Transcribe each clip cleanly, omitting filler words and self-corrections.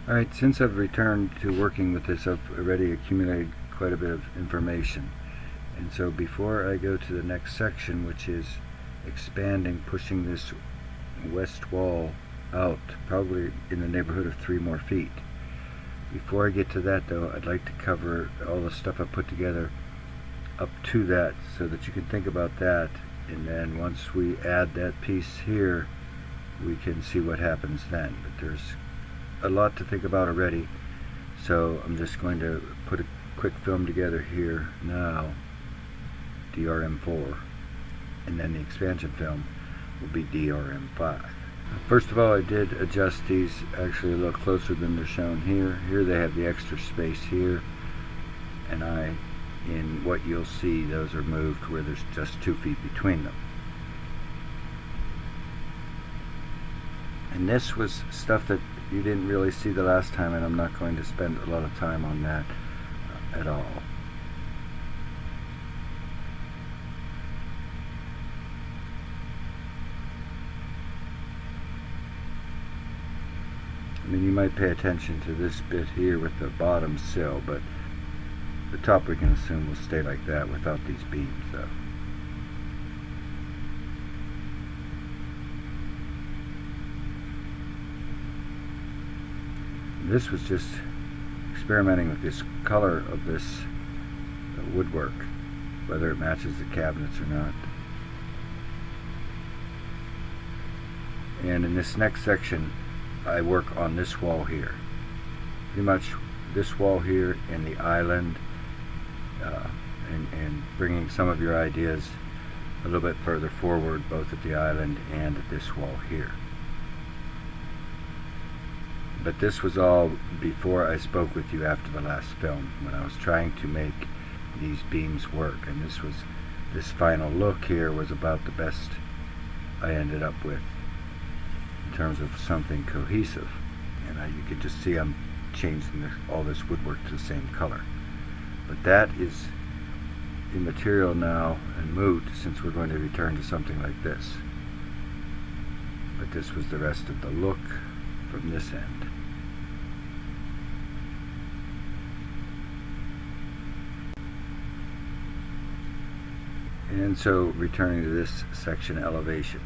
Alright, since I've returned to working with this, I've already accumulated quite a bit of information. And so before I go to the next section, which is expanding, pushing this west wall out, probably in the neighborhood of 3 more feet. Before I get to that though, I'd like to cover all the stuff I put together up to that so that you can think about that, and then once we add that piece here, we can see what happens then. But there's a lot to think about already, so I'm just going to put a quick film together here now, DRM4, and then the expansion film will be DRM5. First of all, I did adjust these actually a little closer than they're shown here. Here they have the extra space here, and in what you'll see, those are moved where there's just 2 feet between them. And this was stuff that you didn't really see the last time, and I'm not going to spend a lot of time on that at all. I mean, you might pay attention to this bit here with the bottom sill, but the top we can assume will stay like that without these beams though. This was just experimenting with this color of this woodwork, whether it matches the cabinets or not. And in this next section, I work on this wall here. Pretty much this wall here and the island, and bringing some of your ideas a little bit further forward, both at the island and at this wall here. But this was all before I spoke with you after the last film, when I was trying to make these beams work, and this final look here was about the best I ended up with in terms of something cohesive. And you could just see I'm changing all this woodwork to the same color. But that is immaterial now and moot, since we're going to return to something like this. But this was the rest of the look from this end. And so returning to this section, elevation.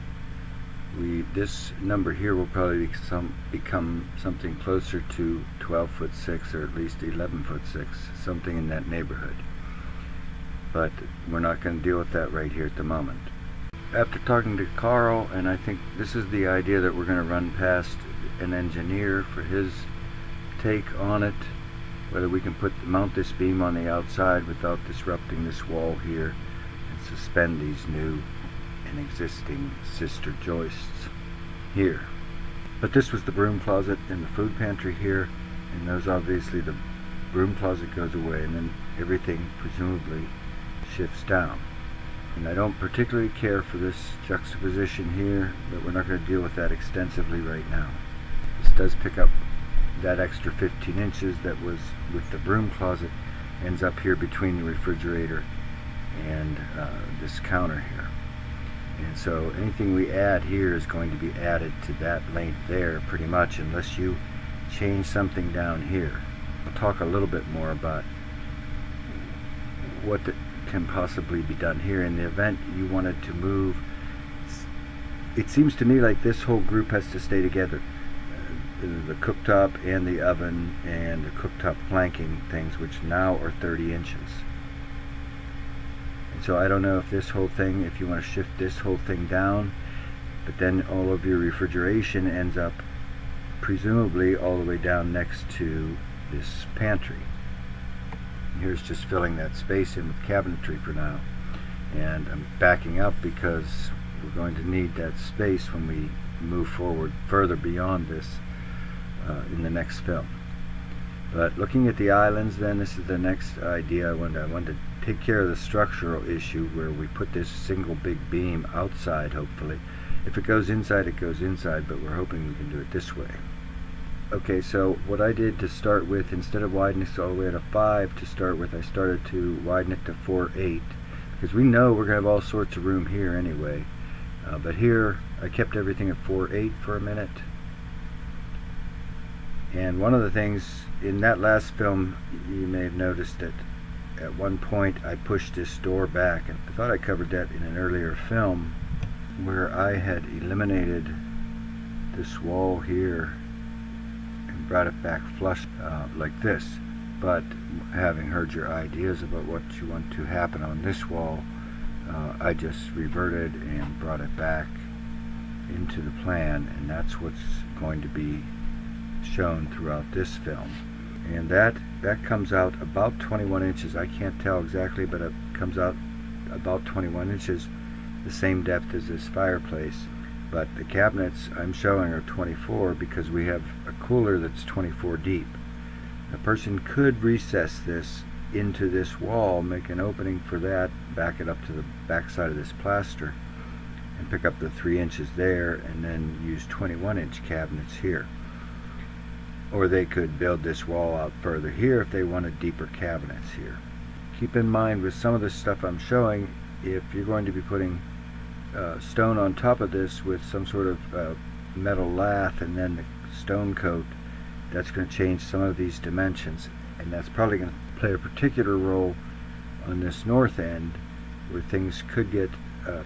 This number here will probably become something closer to 12'6" or at least 11'6", something in that neighborhood. But we're not going to deal with that right here at the moment. After talking to Carl, and I think this is the idea that we're going to run past an engineer for his take on it, whether we can mount this beam on the outside without disrupting this wall here, and suspend these new and existing sister joists here. But this was the broom closet and the food pantry here, and those, obviously the broom closet goes away, and then everything presumably shifts down. And I don't particularly care for this juxtaposition here, but we're not going to deal with that extensively right now. This does pick up that extra 15 inches that was with the broom closet, ends up here between the refrigerator and this counter here. And so anything we add here is going to be added to that length there pretty much, unless you change something down here. I'll talk a little bit more about what can possibly be done here in the event you wanted to move. It seems to me like this whole group has to stay together. The cooktop and the oven and the cooktop flanking things, which now are 30 inches. And so I don't know if this whole thing, if you want to shift this whole thing down, but then all of your refrigeration ends up presumably all the way down next to this pantry. And here's just filling that space in with cabinetry for now. And I'm backing up because we're going to need that space when we move forward further beyond this in the next film. But looking at the islands, then, this is the next idea. I wanted to take care of the structural issue where we put this single big beam outside, hopefully. If it goes inside, it goes inside, but we're hoping we can do it this way. Okay, so what I did to start with, instead of widening this all the way to 5 to start with, I started to widen it to 4/8, because we know we're going to have all sorts of room here anyway. But here, I kept everything at 4/8 for a minute. And one of the things in that last film, you may have noticed that at one point I pushed this door back, and I thought I covered that in an earlier film where I had eliminated this wall here and brought it back flush like this. But having heard your ideas about what you want to happen on this wall, I just reverted and brought it back into the plan, and that's what's going to be shown throughout this film. And that comes out about 21 inches. I can't tell exactly, but it comes out about 21 inches, the same depth as this fireplace. But the cabinets I'm showing are 24 because we have a cooler that's 24 deep. A person could recess this into this wall, make an opening for that, back it up to the back side of this plaster, and pick up the 3 inches there, and then use 21-inch cabinets here. Or they could build this wall out further here if they wanted deeper cabinets here. Keep in mind with some of the stuff I'm showing, if you're going to be putting stone on top of this with some sort of metal lath and then the stone coat, that's going to change some of these dimensions, and that's probably going to play a particular role on this north end where things could get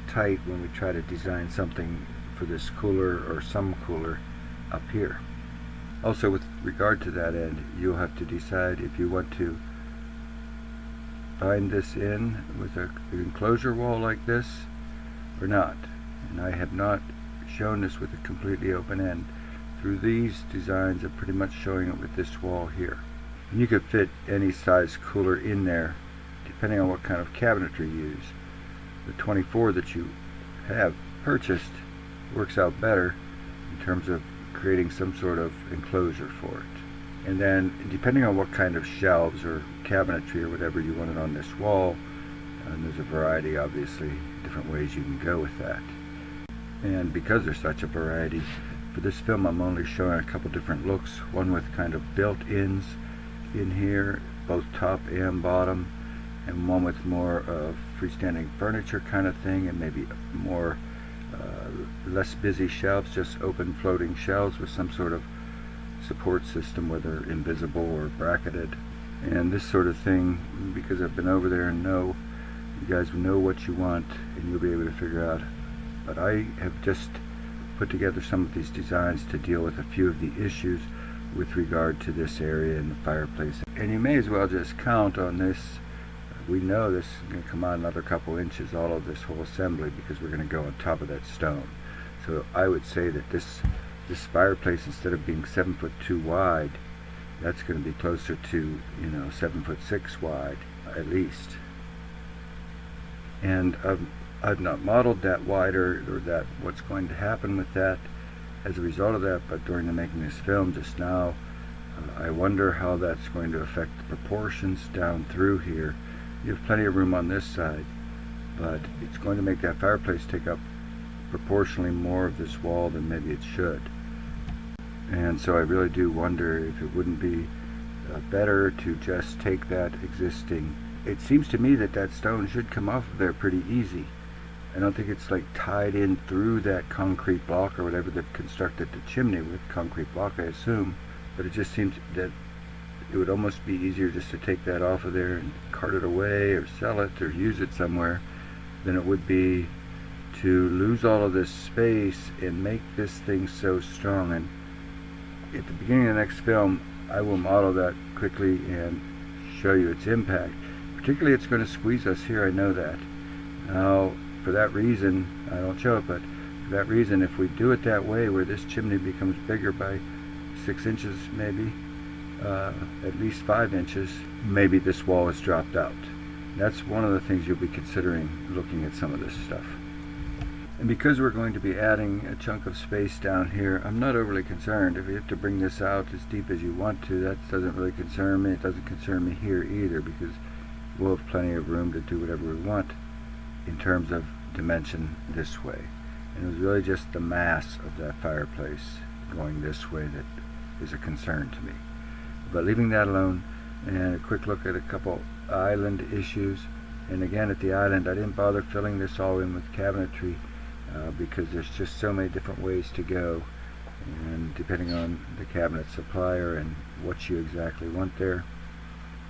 tight when we try to design something for this cooler or some cooler up here. Also, with regard to that end, you'll have to decide if you want to bind this in with an enclosure wall like this or not. And I have not shown this with a completely open end. Through these designs, I'm pretty much showing it with this wall here. And you could fit any size cooler in there depending on what kind of cabinetry you use. The 24 that you have purchased works out better in terms of creating some sort of enclosure for it. And then depending on what kind of shelves or cabinetry or whatever you wanted on this wall, and there's a variety, obviously, different ways you can go with that. And because there's such a variety, for this film I'm only showing a couple different looks, one with kind of built-ins in here, both top and bottom, and one with more freestanding furniture kind of thing, and maybe more less busy shelves, just open floating shelves with some sort of support system, whether invisible or bracketed. And this sort of thing, because I've been over there and know, you guys know what you want and you'll be able to figure out. But I have just put together some of these designs to deal with a few of the issues with regard to this area and the fireplace. And you may as well just count on this. We know this is going to come out another couple inches, all of this whole assembly, because we're going to go on top of that stone. So I would say that this fireplace, instead of being 7'2" wide, that's going to be closer to 7'6" wide at least. And I've not modeled that wider, or that what's going to happen with that as a result of that, but during the making of this film just now, I wonder how that's going to affect the proportions down through here. You have plenty of room on this side, but it's going to make that fireplace take up proportionally more of this wall than maybe it should. And so I really do wonder if it wouldn't be better to just take that existing. It seems to me that that stone should come off of there pretty easy. I don't think it's like tied in through that concrete block or whatever they've constructed the chimney with, concrete block I assume, but it just seems that it would almost be easier just to take that off of there and cart it away or sell it or use it somewhere than it would be to lose all of this space and make this thing so strong. And at the beginning of the next film, I will model that quickly and show you its impact. Particularly, it's going to squeeze us here, I know that. Now, for that reason, I don't show it, but for that reason, if we do it that way, where this chimney becomes bigger by 6 inches maybe, at least 5 inches, maybe this wall is dropped out. That's one of the things you'll be considering looking at some of this stuff. And because we're going to be adding a chunk of space down here, I'm not overly concerned. If you have to bring this out as deep as you want to, that doesn't really concern me. It doesn't concern me here either, because we'll have plenty of room to do whatever we want in terms of dimension this way. And it was really just the mass of that fireplace going this way that is a concern to me. But leaving that alone, and a quick look at a couple island issues. And again, at the island, I didn't bother filling this all in with cabinetry because there's just so many different ways to go. and depending on the cabinet supplier and what you exactly want there.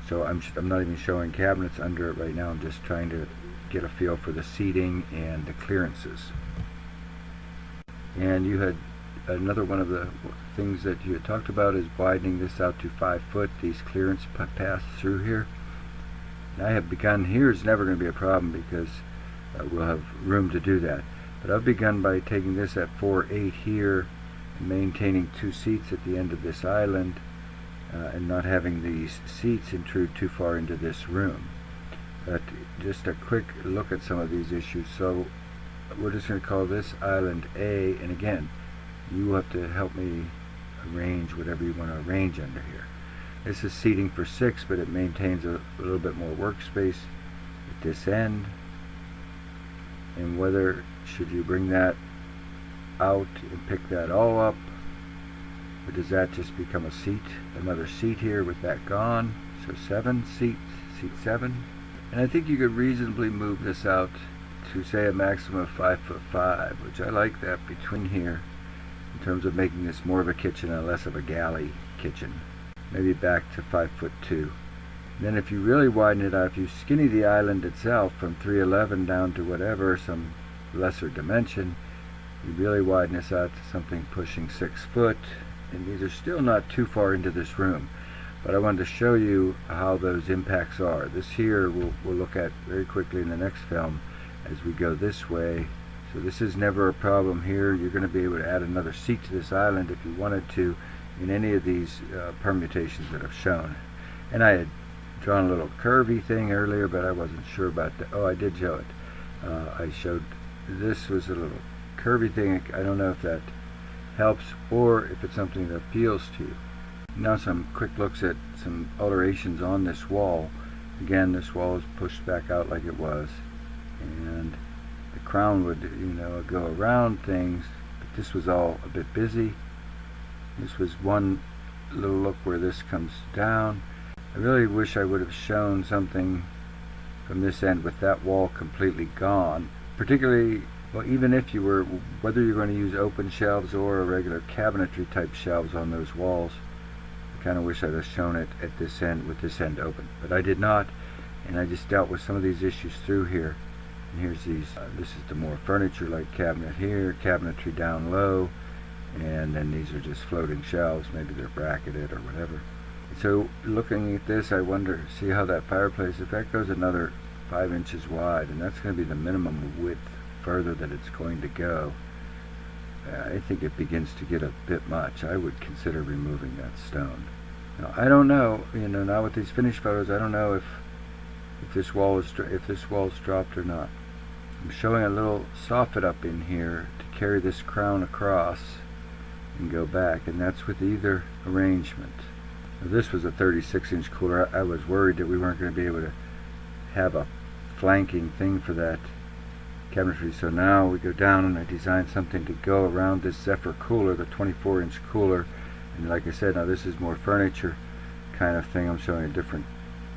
So I'm not even showing cabinets under it right now. I'm just trying to get a feel for the seating and the clearances. And you had another one of the things that you had talked about is widening this out to 5 foot, these clearance paths through here. And I have begun, here is never going to be a problem because we'll have room to do that. But I've begun by taking this at 4/8 here and maintaining 2 seats at the end of this island and not having these seats intrude too far into this room. But just a quick look at some of these issues. So we're just going to call this island A, and again, you will have to help me arrange whatever you want to arrange under here. This is seating for 6, but it maintains a little bit more workspace at this end. And whether should you bring that out and pick that all up, or does that just become a seat, another seat here with that gone? So 7 seats, seat 7. And I think you could reasonably move this out to say a maximum of 5'5", which I like that between here in terms of making this more of a kitchen and less of a galley kitchen. Maybe back to 5'2". Then if you really widen it out, if you skinny the island itself from 311 down to whatever, some lesser dimension, you really widen this out to something pushing 6 foot. And these are still not too far into this room. But I wanted to show you how those impacts are. This here we'll look at very quickly in the next film as we go this way. So this is never a problem here. You're going to be able to add another seat to this island if you wanted to in any of these permutations that I've shown. And I had drawn a little curvy thing earlier, but I wasn't sure about that. Oh, I did show it. I showed this was a little curvy thing. I don't know if that helps or if it's something that appeals to you. Now some quick looks at some alterations on this wall. Again, this wall is pushed back out like it was, and the crown would, go around things, but this was all a bit busy. This was one little look where this comes down. I really wish I would have shown something from this end with that wall completely gone, particularly, well, even if you were, whether you're going to use open shelves or a regular cabinetry type shelves on those walls. I kind of wish I'd have shown it at this end with this end open, but I did not, and I just dealt with some of these issues through here. And here's these, this is the more furniture like cabinet here, cabinetry down low, and then these are just floating shelves, maybe they're bracketed or whatever. So looking at this, I wonder, see how that fireplace, if that goes another 5 inches wide, and that's going to be the minimum width further that it's going to go, I think it begins to get a bit much. I would consider removing that stone. Now, I don't know, now with these finished photos, I don't know if this wall is dropped or not. I'm showing a little soffit up in here to carry this crown across and go back, and that's with either arrangement. Now, this was a 36-inch cooler. I was worried that we weren't going to be able to have a flanking thing for that cabinetry. So now we go down and I designed something to go around this Zephyr cooler, the 24-inch cooler. And like I said, now this is more furniture kind of thing. I'm showing different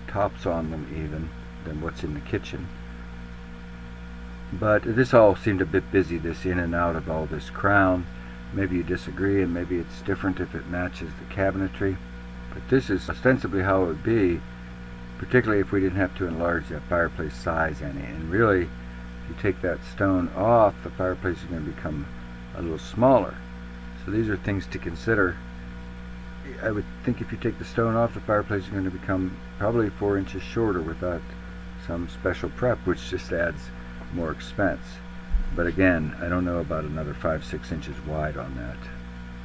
tops on them even than what's in the kitchen. But this all seemed a bit busy, this in and out of all this crown. Maybe you disagree, and maybe it's different if it matches the cabinetry. But this is ostensibly how it would be, particularly if we didn't have to enlarge that fireplace size any. And really, if you take that stone off, the fireplace is going to become a little smaller. So these are things to consider. I would think if you take the stone off, the fireplace is going to become probably 4 inches shorter without some special prep, which just adds more expense. But again, I don't know about another 5-6 inches wide on that.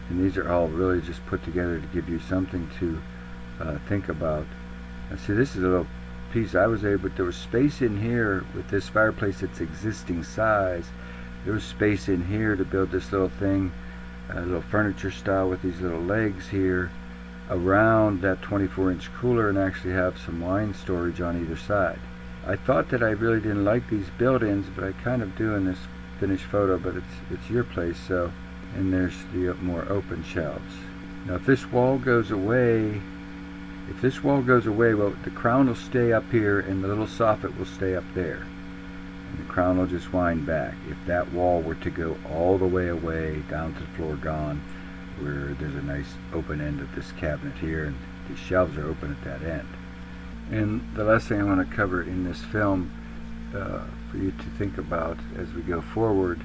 And these are all really just put together to give you something to think about. Now see, this is a little piece I was able, there was space in here with this fireplace its existing size. There was space in here to build this little thing, a little furniture style with these little legs here around that 24-inch cooler, and actually have some wine storage on either side. I thought that I really didn't like these built-ins, but I kind of do in this finished photo, but it's your place. So, and there's the more open shelves. Now if this wall goes away, well, the crown will stay up here and the little soffit will stay up there. And the crown will just wind back. If that wall were to go all the way away, down to the floor, gone, where there's a nice open end of this cabinet here, and these shelves are open at that end. And the last thing I want to cover in this film for you to think about as we go forward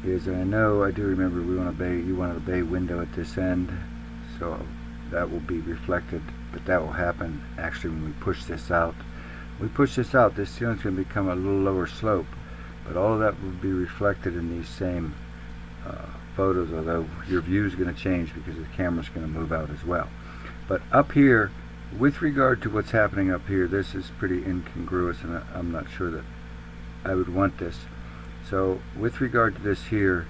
is, and I do remember you wanted a bay window at this end, so that will be reflected, but that will happen actually when we push this out. When we push this out, this ceiling's going to become a little lower slope, but all of that will be reflected in these same photos, although your view is going to change because the camera's going to move out as well. But up here, with regard to what's happening up here, this is pretty incongruous, and I'm not sure that I would want this. So with regard to this here,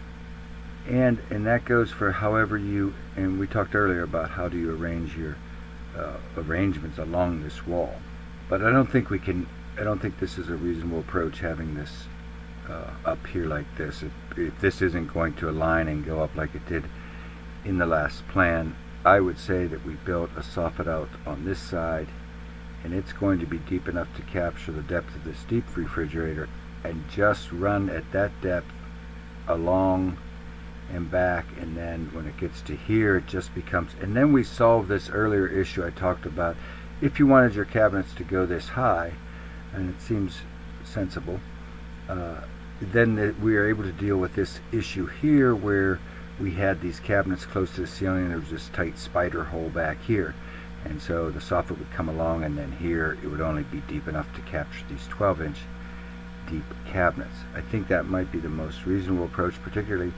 and that goes for however you, and we talked earlier about how do you arrange your arrangements along this wall. But I don't think this is a reasonable approach, having this up here like this. If this isn't going to align and go up like it did in the last plan, I would say that we built a soffit out on this side, and it's going to be deep enough to capture the depth of this deep refrigerator, and just run at that depth along and back, and then when it gets to here it just becomes, and then we solve this earlier issue I talked about. If you wanted your cabinets to go this high, and it seems sensible, then we are able to deal with this issue here where we had these cabinets close to the ceiling and there was this tight spider hole back here, and so the soffit would come along, and then here it would only be deep enough to capture these 12-inch deep cabinets. I think that might be the most reasonable approach, particularly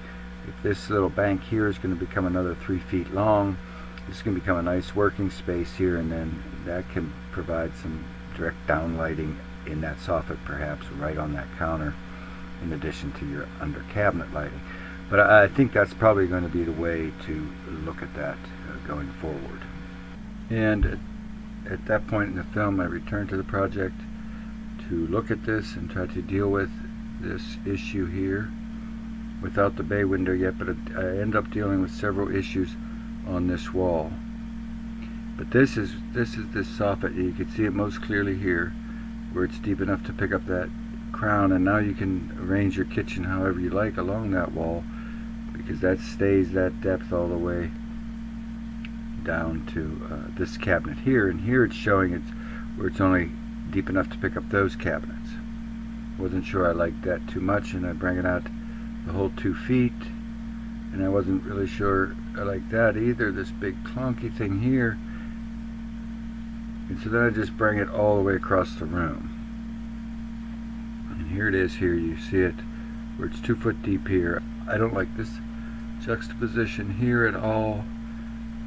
if this little bank here is going to become another 3 feet long. This is going to become a nice working space here, and then that can provide some direct downlighting in that soffit, perhaps right on that counter, in addition to your under cabinet lighting. But I think that's probably going to be the way to look at that going forward. And at that point in the film, I returned to the project to look at this and try to deal with this issue here without the bay window yet, but I end up dealing with several issues on this wall. But this is this soffit. You can see it most clearly here, where it's deep enough to pick up that crown, and now you can arrange your kitchen however you like along that wall, because that stays that depth all the way down to this cabinet here, and here it's showing it's where it's only deep enough to pick up those cabinets. Wasn't sure I liked that too much, and I bring it out the whole 2 feet, and I wasn't really sure I liked that either, this big clunky thing here. And so then I just bring it all the way across the room, and here it is. Here you see it where it's 2 foot deep here. I don't like this juxtaposition here at all,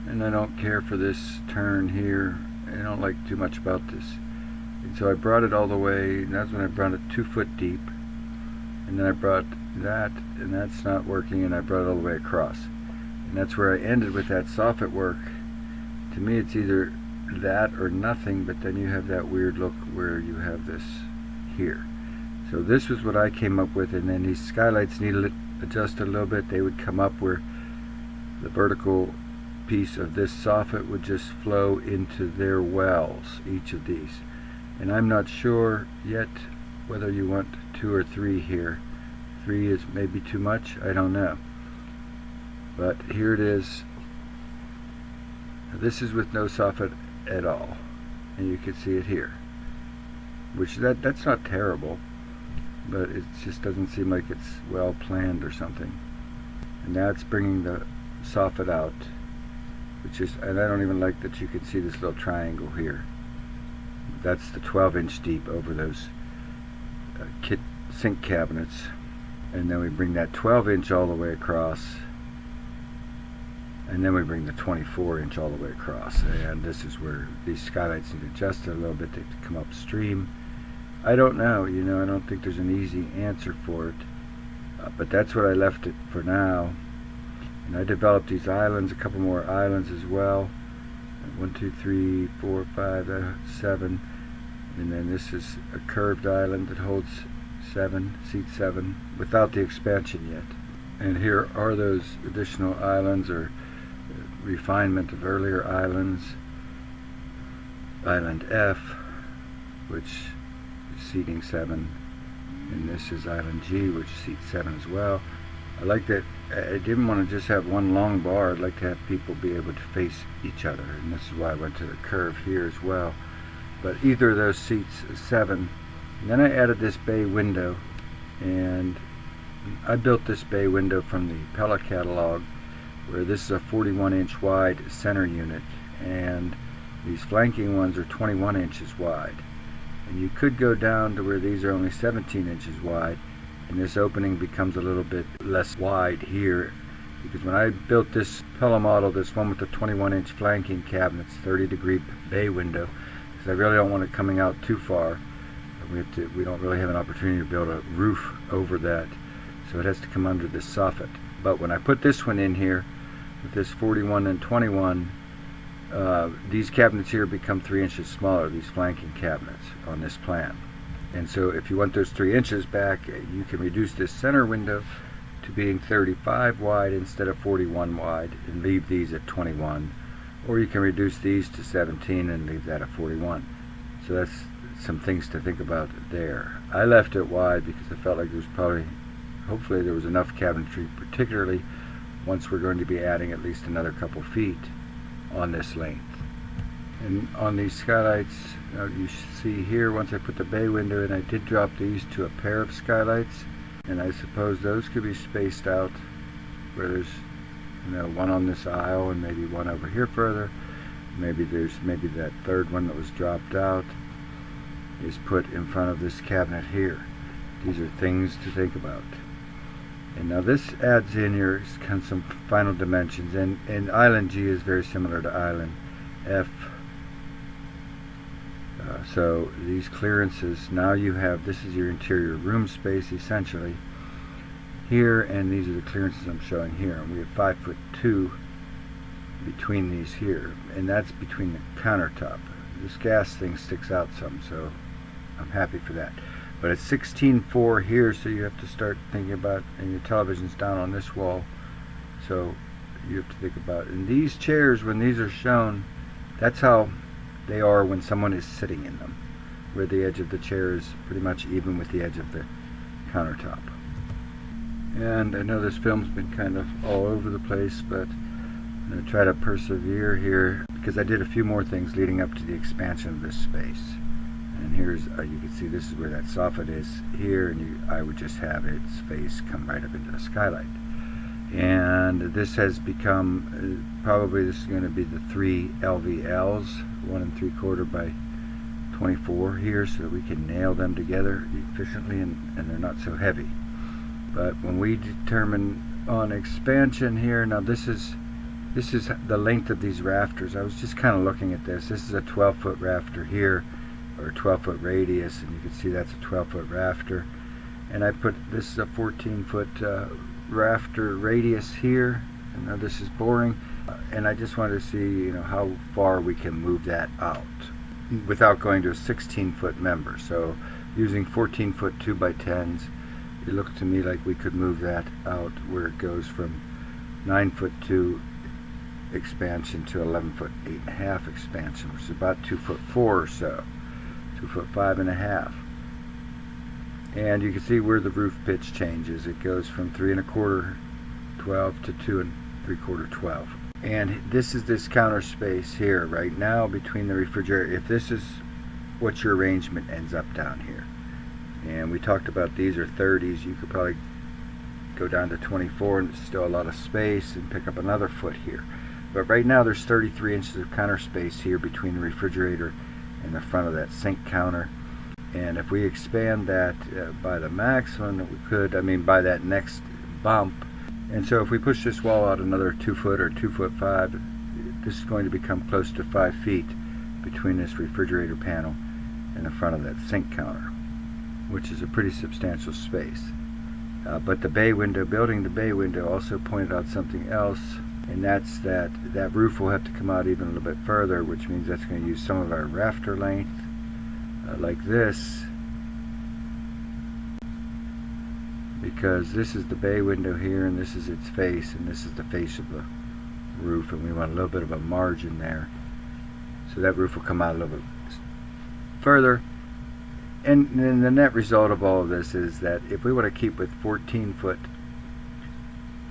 and I don't care for this turn here. I don't like too much about this, and so I brought it all the way, and that's when I brought it 2 foot deep, and then I brought that, and that's not working, and I brought it all the way across, and that's where I ended with that soffit work. To me it's either that or nothing, but then you have that weird look where you have this here. So this was what I came up with, and then these skylights needed adjusted a little bit. They would come up where the vertical piece of this soffit would just flow into their wells, each of these. And I'm not sure yet whether you want 2 or 3 here. 3 is maybe too much, I don't know. But here it is. This is with no soffit at all, and you can see it here, which that's not terrible, but it just doesn't seem like it's well planned or something. And now it's bringing the soffit out, which is, and I don't even like that you can see this little triangle here. That's the 12-inch deep over those sink cabinets, and then we bring that 12-inch all the way across, and then we bring the 24-inch all the way across, and this is where these skylights need adjusted a little bit to come upstream. I don't know, I don't think there's an easy answer for it, but that's what I left it for now. And I developed these islands, a couple more islands as well. 1, 2, 3, 4, 5, 7, and then this is a curved island that holds 7, seat 7, without the expansion yet. And here are those additional islands, or refinement of earlier islands. Island F, which is seating 7, and this is Island G, which seats 7 as well. I like that. I didn't want to just have one long bar. I'd like to have people be able to face each other, and this is why I went to the curve here as well. But either of those seats is 7. And then I added this bay window, and I built this bay window from the Pella catalog, where this is a 41-inch wide center unit, and these flanking ones are 21 inches wide. And you could go down to where these are only 17 inches wide, and this opening becomes a little bit less wide here, because when I built this Pella model, this one with the 21-inch flanking cabinets, 30-degree bay window, because I really don't want it coming out too far. We don't really have an opportunity to build a roof over that, so it has to come under this soffit. But when I put this one in here with this 41 and 21, these cabinets here become 3 inches smaller, these flanking cabinets on this plan. And so if you want those 3 inches back, you can reduce this center window to being 35 wide instead of 41 wide and leave these at 21. Or you can reduce these to 17 and leave that at 41. So that's some things to think about there. I left it wide because I felt like there was hopefully there was enough cabinetry, particularly once we're going to be adding at least another couple feet on this length. And on these skylights, you see here, once I put the bay window in, I did drop these to a pair of skylights, and I suppose those could be spaced out where there's one on this aisle and maybe one over here further. Maybe that third one that was dropped out is put in front of this cabinet here. These are things to think about. And now this adds in here kind of some final dimensions, and island G is very similar to island F. So these clearances, now you have, this is your interior room space essentially here, and these are the clearances I'm showing here. And we have 5'2" between these here, and that's between the countertop. This gas thing sticks out some, so I'm happy for that. But it's 16.4 here, so you have to start thinking about, and your television's down on this wall, so you have to think about, and these chairs, when these are shown, that's how they are when someone is sitting in them, where the edge of the chair is pretty much even with the edge of the countertop. And I know this film's been kind of all over the place, but I'm going to try to persevere here, because I did a few more things leading up to the expansion of this space. And here's, you can see this is where that soffit is here, and I would just have its face come right up into the skylight. And this has become, probably this is going to be the 3 LVLs, 1 3/4 by 24 here, so that we can nail them together efficiently, and they're not so heavy. But when we determine on expansion here, now this is the length of these rafters. I was just kind of looking at this. This is a 12-foot rafter here, or 12-foot radius, and you can see that's a 12-foot rafter. And I put, this is a 14-foot rafter radius here, and now this is boring, and I just wanted to see how far we can move that out without going to a 16-foot member. So using 14-foot 2x10s, it looked to me like we could move that out where it goes from 9'2" expansion to 11'8 and a half expansion, which is about 2'4" or so, 2'5 and a half. And you can see where the roof pitch changes. It goes from 3 1/4 12 to 2 3/4 12. And this is this counter space here right now between the refrigerator. If this is what your arrangement ends up down here, and we talked about these are 30s, you could probably go down to 24 and there's still a lot of space and pick up another foot here. But right now there's 33 inches of counter space here between the refrigerator and the front of that sink counter. And if we expand that by the maximum that we could, by that next bump, and so if we push this wall out another 2 foot or 2'5", this is going to become close to 5 feet between this refrigerator panel and the front of that sink counter, which is a pretty substantial space. But the bay window, building the bay window, also pointed out something else, and that's that roof will have to come out even a little bit further, which means that's going to use some of our rafter length, like this, because this is the bay window here, and this is its face, and this is the face of the roof, and we want a little bit of a margin there, so that roof will come out a little bit further. And then the net result of all of this is that if we want to keep with 14-foot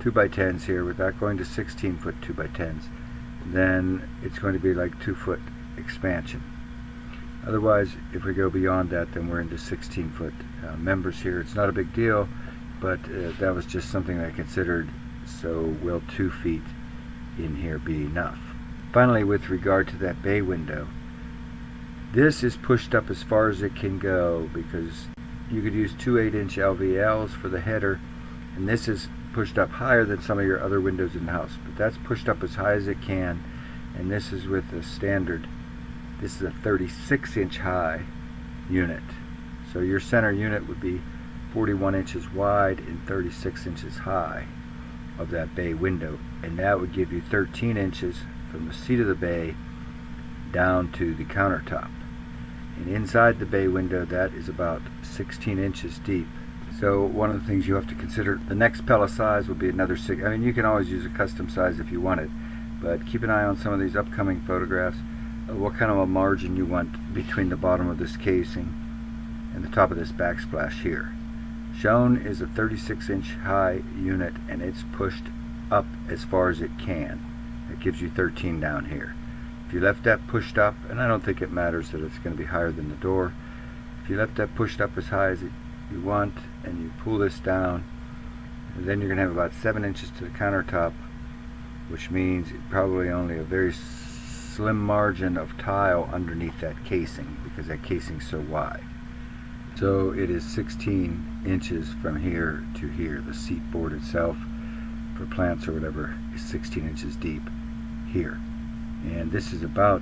2x10s here without going to 16-foot 2x10s, then it's going to be like 2-foot expansion. Otherwise, if we go beyond that, then we're into 16-foot members here. It's not a big deal, but that was just something I considered. So will 2 feet in here be enough? Finally, with regard to that bay window, this is pushed up as far as it can go, because you could use 2 8-inch LVLs for the header, and this is pushed up higher than some of your other windows in the house, but that's pushed up as high as it can, and this is with a standard. This is a 36-inch high unit, so your center unit would be 41 inches wide and 36 inches high of that bay window, and that would give you 13 inches from the seat of the bay down to the countertop. And inside the bay window, that is about 16 inches deep. So one of the things you have to consider, the next Pella size will be another 6. I mean, you can always use a custom size if you want it, but keep an eye on some of these upcoming photographs, what kind of a margin you want between the bottom of this casing and the top of this backsplash here. Shown is a 36-inch high unit, and it's pushed up as far as it can. It gives you 13 down here. If you left that pushed up, and I don't think it matters that it's going to be higher than the door, if you left that pushed up as high as you want and you pull this down, then you're going to have about 7 inches to the countertop, which means probably only a very slim margin of tile underneath that casing, because that casing's so wide. So it is 16 inches from here to here. The seat board itself for plants or whatever is 16 inches deep here, and this is about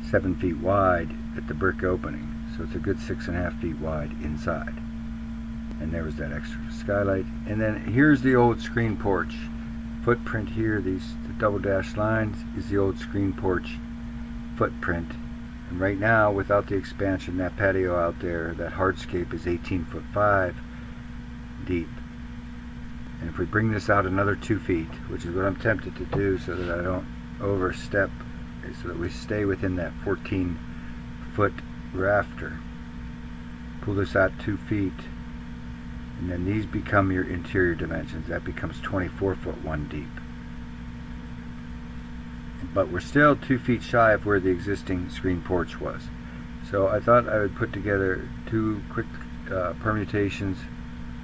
7 feet wide at the brick opening, so it's a good 6.5 feet wide inside. And there was that extra skylight. And then here's the old screen porch footprint here. The double dashed lines is the old screen porch footprint, and right now, without the expansion, that patio out there, that hardscape, is 18'5" deep. And if we bring this out another 2 feet, which is what I'm tempted to do so that I don't overstep, so that we stay within that 14-foot rafter, pull this out 2 feet, and then these become your interior dimensions. That becomes 24'1" deep. But we're still 2 feet shy of where the existing screen porch was. So I thought I would put together 2 quick permutations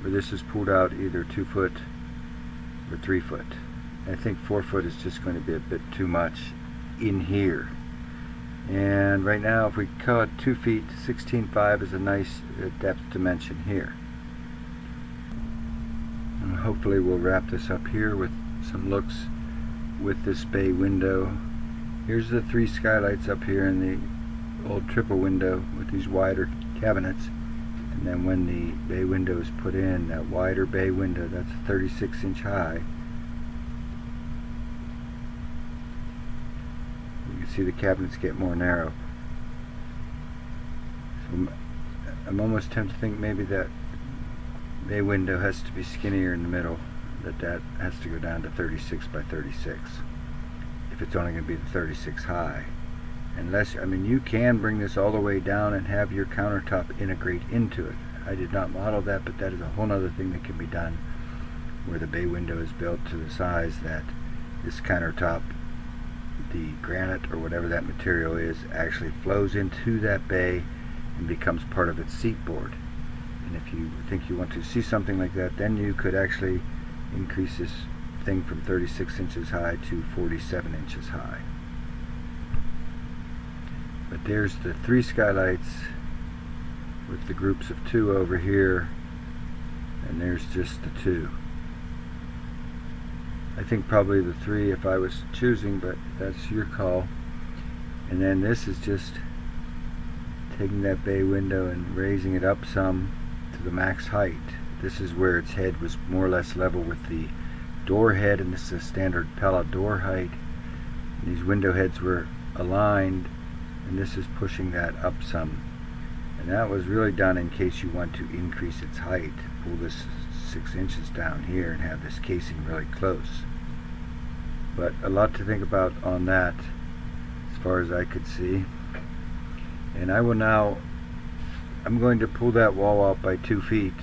where this is pulled out either 2 foot or 3 foot. I think 4 foot is just going to be a bit too much in here. And right now, if we call it 2 feet, 16'5" is a nice depth dimension here. And hopefully we'll wrap this up here with some looks with this bay window. Here's the 3 skylights up here in the old triple window with these wider cabinets. And then when the bay window is put in, that wider bay window, that's 36-inch high. You can see the cabinets get more narrow. So I'm almost tempted to think maybe that bay window has to be skinnier in the middle, that has to go down to 36 by 36 if it's only going to be the 36 high. Unless, I mean, you can bring this all the way down and have your countertop integrate into it. I did not model that, but that is a whole other thing that can be done, where the bay window is built to the size that this countertop, the granite or whatever that material is, actually flows into that bay and becomes part of its seat board. And if you think you want to see something like that, then you could actually increase this thing from 36 inches high to 47 inches high. But there's the 3 skylights with the groups of 2 over here, and there's just the 2. I think probably the 3 if I was choosing, but that's your call. And then this is just taking that bay window and raising it up some to the max height. This is where its head was more or less level with the door head, and this is a standard Pella door height. And these window heads were aligned, and this is pushing that up some. And that was really done in case you want to increase its height. Pull this 6 inches down here and have this casing really close. But a lot to think about on that as far as I could see. And I will now, I'm going to pull that wall out by 2 feet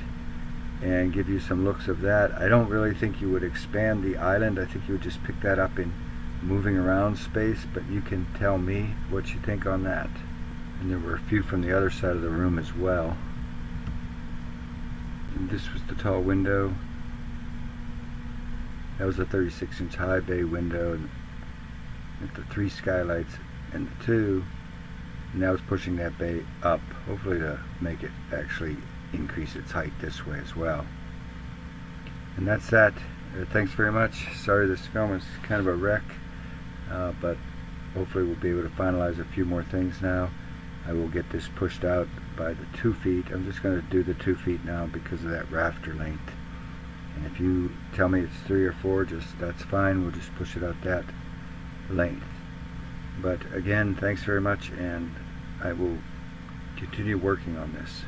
and give you some looks of that. I don't really think you would expand the island. I think you would just pick that up in moving around space, but you can tell me what you think on that. And there were a few from the other side of the room as well. And this was the tall window. That was a 36-inch high bay window, and with the 3 skylights and the 2. And that was pushing that bay up, hopefully to make it actually increase its height this way as well. And that's that. Thanks very much. Sorry this film is kind of a wreck, but hopefully we'll be able to finalize a few more things now. I will get this pushed out by the 2 feet. I'm just going to do the 2 feet now because of that rafter length. And if you tell me it's 3 or 4, that's fine. We'll just push it out that length. But again, thanks very much, and I will continue working on this.